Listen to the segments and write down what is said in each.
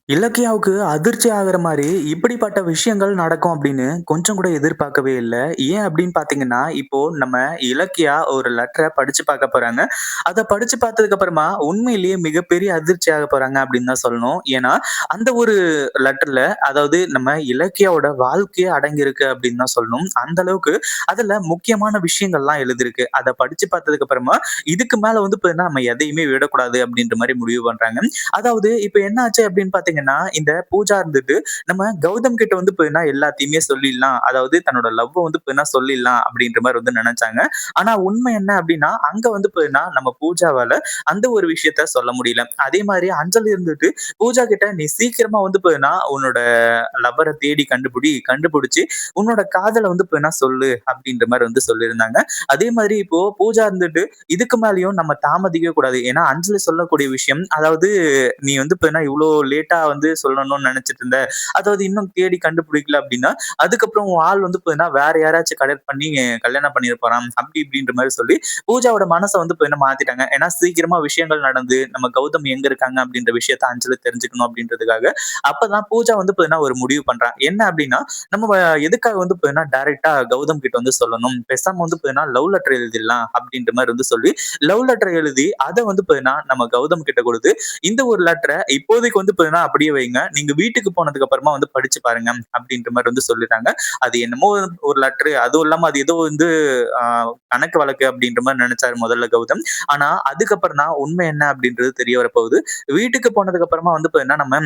இலக்கியாவுக்கு அதிர்ச்சி ஆகுற மாரி, இப்படிப்பட்ட விஷயங்கள் நடக்கும் அப்படின்னு கொஞ்சம் கூட எதிர்பார்க்கவே இல்ல. ஏன் அப்படின்னு பார்த்தீங்கன்னா, இப்போ நம்ம இலக்கியா ஒரு லெட்டர படிச்சு பார்க்க போறாங்க. அத படிச்சு பார்த்ததுக்கு அப்புறமா, உண்மையிலேயே மிகப்பெரிய அதிர்ச்சி ஆக போறாங்க அப்படின்னு தான் சொல்லணும். ஏன்னா, அந்த ஒரு லெட்டர்ல அதாவது நம்ம இலக்கியாவோட வாழ்க்கையே அடங்கியிருக்கு அப்படின்னு தான் சொல்லணும். அந்த அளவுக்கு அதுல முக்கியமான விஷயங்கள்லாம் எழுதியிருக்கு. அத படிச்சு பார்த்ததுக்கு அப்புறமா, இதுக்கு மேல வந்து பார்த்தீங்கன்னா, நம்ம எதையுமே விடக்கூடாது அப்படின்ற மாரி முடிவு பண்றாங்க. அதாவது இப்ப என்ன ஆச்சு அப்படின்னு பார்த்தீங்கன்னா, இந்த பூஜா இருந்துட்டு நம்ம கௌதம் கிட்ட வந்து பார்த்தீங்கன்னா எல்லாத்தையுமே சொல்லிடலாம். அதாவது தன்னோட லவ்வ வந்து பார்த்தீங்கன்னா சொல்லிடலாம் அப்படின்ற மாரி வந்து நெனச்சாங்க. ஆனா உண்மை என்ன அப்படின்னா, அங்க வந்து பார்த்தீங்கன்னா நம்ம பூஜாவால அந்த ஒரு விஷயத்த சொல்ல முடியல. அதே மாரி அஞ்சலி இருந்துட்டு பூஜா கிட்ட நீ சீக்கிரமா வந்து பார்த்தீங்கன்னா உன்னோட லவ்வர தேடி கண்டுபிடிச்சு உன்னோட காதல வந்து பார்த்தீங்கன்னா சொல்லு அப்படின்ற மாரி வந்து சொல்லியிருந்தாங்க. அதே மாதிரி இப்போ பூஜா இருந்துட்டு இதுக்கு மேலயும் நம்ம தாமதிக்கவே கூடாது. ஏன்னா அஞ்சலி சொல்லக்கூடிய விஷயம் அதாவது நீ வந்து பார்த்தீங்கன்னா, இவ்ளோ லேட்டா வந்து சொல்லணும்னு நெனச்சுட்டு இருந்த. அதாவது இன்னும் தேடி கண்டுபிடிக்கல அப்டின்னா, அதுக்கப்புறம் உன் ஆள் வந்து பார்த்தீங்கன்னா, வேற யாராச்சும் கலெக்ட் பண்ணி கல்யாணம் பண்ணிற போறான். அப்டி இப்டின்ற மாரி சொல்லி, பூஜாவோட மனச வந்து பார்த்தீங்கன்னா மாத்திட்டாங்க. ஏன்னா சீக்கிரமா விஷயங்கள் நடந்து, நம்ம கௌதம் எங்க இருக்காங்க அப்டின்ற விஷயத்த அஞ்சலி தெரிஞ்சுக்கணும் அப்டின்றதுக்காக, அப்பதான் பூஜா வந்து பார்த்தீங்கன்னா ஒரு முடிவு பண்றா. என்ன அப்டின்னா, நம்ம எதுக்காக வந்து பார்த்தீங்கன்னா, டைரக்ட்டா கௌதம் கிட்ட வந்து சொல்லணும். பேசாம வந்து பார்த்தீங்கன்னா, லவ் லெட்டர் எழுதிடலாம் அப்டின்ற மாரி வந்து சொல்லி, லவ் லெட்டர் எழுதி, அத வந்து பார்த்தீங்கன்னா, நம்ம கௌதம் கிட்ட குடுத்து இந்த ஒரு லெட்டர இப்போதைக்கு வந்து பார்த்தீங்கன்னா, அப்படியே வைங்க. நீங்க வீட்டுக்கு போனதுக்கு அப்புறமா வந்து படிச்சு பாருங்க அப்படின்ற மாரி வந்து சொல்லிட்டாங்க. அது என்னமோ ஒரு லெட்டரு அதுவும் இல்லாம அது ஏதோ வந்து அ கணக்கு வழக்கு அப்படின்ற மாரி நெனச்சாரு முதல்ல கௌதம். ஆனா அதுக்கப்புறம் தான் உண்மை என்ன அப்படின்றது தெரிய வரப்போகுது. வீட்டுக்கு போனதுக்கு அப்புறமா வந்து பார்த்தீங்கன்னா, நம்ம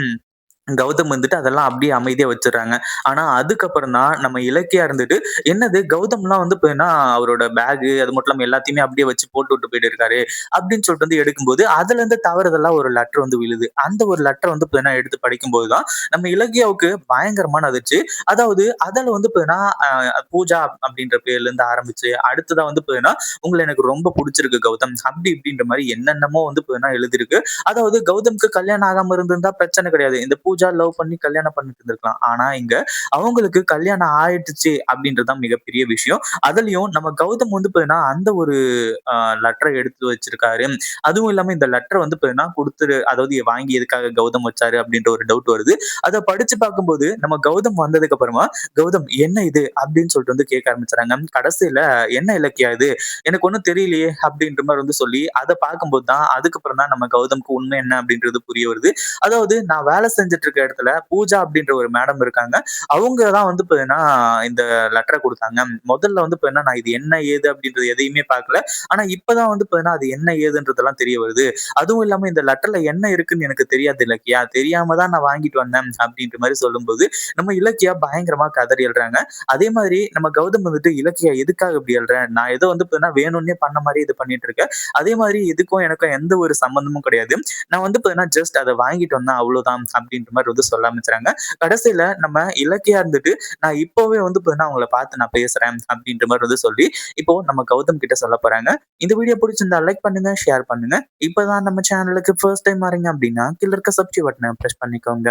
கௌதம் வந்துட்டு அதெல்லாம் அப்படியே அமைதியா வச்சுடுறாங்க. ஆனா, அதுக்கப்புறம் தான் நம்ம இலக்கியா இருந்துட்டு, என்னது கௌதம்லாம் வந்து பார்த்தீங்கன்னா, அவரோட பேகு அது மட்டும் இல்லாம எல்லாத்தையுமே அப்படியே வச்சு போட்டுவிட்டு போயிட்டு இருக்காரு. அப்படின்னு சொல்லிட்டு வந்து எடுக்கும்போது, அதுலருந்து தவறுதலா ஒரு லெட்டர் வந்து விழுது. அந்த ஒரு லெட்டர் வந்து பார்த்தீங்கன்னா, எடுத்து படிக்கும்போது தான், நம்ம இலக்கியாவுக்கு பயங்கரமான அதிர்ச்சி. அதாவது அதுல வந்து பார்த்தீங்கன்னா, பூஜா அப்படின்ற பேர்லருந்து ஆரம்பிச்சு, அடுத்ததா வந்து பார்த்தீங்கன்னா, "உங்கள எனக்கு ரொம்ப புடிச்சிருக்கு கௌதம்." அப்படி இப்படின்ற மாரி என்னென்னமோ வந்து பார்த்தீங்கன்னா எழுதியிருக்கு. அதாவது கௌதம்க்கு கல்யாணம் ஆகாம இருந்திருந்தா பிரச்சனை கிடையாது. இந்த பூஜா லவ் பண்ணி கல்யாணம் பண்ணிட்டு இருந்திருக்கலாம். ஆனா இங்க அவங்களுக்கு கல்யாணம் ஆயிடுச்சு அப்படின்றது தான் மிகப்பெரிய விஷயம். அதுலயும் நம்ம கௌதம் வந்து பார்த்தீங்கன்னா, அந்த ஒரு அ லெட்டர எடுத்து வச்சிருக்காரு. அதுவும் இல்லாம இந்த லெட்டர வந்து பார்த்தீங்கன்னா குடுத்துரு அதாவது வாங்கி எதுக்காக கௌதம் வச்சாரு அப்படின்ற ஒரு டவுட் வருது. அத படிச்சு பார்க்கும்போது நம்ம கௌதம் வந்ததுக்கு அப்புறமா, "கௌதம் என்ன இது?" அப்படின்னு சொல்லிட்டு வந்து கேட்க ஆரம்பிச்சுறாங்க. கடைசியில "என்ன இலக்கியா இது? எனக்கு ஒண்ணும் தெரியலையே" அப்படின்ற மாரி வந்து சொல்லி அத பார்க்கும்போது தான் அதுக்கப்புறம் தான் நம்ம கௌதம்க்கு உண்மை என்ன அப்படின்றது புரிய வருது. அதாவது நான் வேலை செஞ்சுட்டு இருக்க இடத்துல பூஜா அப்படின்ற ஒரு மேடம் இருக்காங்க. அவங்க தான் வந்து பார்த்தீங்கன்னா, இந்த லெட்டர குடுத்தாங்க. முதல்ல வந்து பார்த்தீங்கன்னா, நான் இது என்ன ஏது அப்படின்றது எதையுமே பார்க்கல. ஆனா இப்ப தான் வந்து பார்த்தீங்கன்னா, அது என்ன ஏதுன்றதெல்லாம் தெரிய வருது. அதுவும் இல்லாம இந்த லெட்டர்ல என்ன இருக்குன்னு எனக்கு தெரியாது இலக்கியா. தெரியாம தான் நான் வாங்கிட்டு வந்தேன் அப்படின்ற மாரி சொல்லும்போது, நம்ம இலக்கியா பயங்கரமா கதறி அழுறாங்க. அதே மாதிரி நம்ம கௌதம் வந்துட்டு, "இலக்கியா எதுக்காக இப்படி அழுற? நான் ஏதோ வந்து பார்த்தீங்கன்னா, வேணும்னே பண்ண மாரி இது பண்ணிட்டு இருக்கேன். அதே மாரி இதுக்கும் எனக்கும் எந்த ஒரு சம்மந்தமும் கிடையாது. நான் வந்து பார்த்தீங்கன்னா, ஜஸ்ட் அத வாங்கிட்டு வந்தேன் அவ்வளோதான் அப்படின்ற மாரி வந்து சொல்ல ஆரம்பிச்சுறாங்க. கடைசியில நம்ம இலக்கியா இருந்துட்டு, நான் இப்பவே வந்து பார்த்தீங்கன்னா, அவங்கள பார்த்து நான் பேசுறேன் அப்படின்ற மாரி வந்து சொல்லி, இப்போ நம்ம கௌதம் கிட்ட சொல்லப் போறாங்க. இந்த வீடியோ புடிச்சிருந்தா லைக் பண்ணுங்க, ஷேர் பண்ணுங்க. இப்பதான் நம்ம சேனலுக்கு ஃபர்ஸ்ட் டைம் வரீங்க அப்படின்னா, கீழ இருக்க சப்ஸ்கிரைப் பட்டன பிரஸ் பண்ணிக்கோங்க.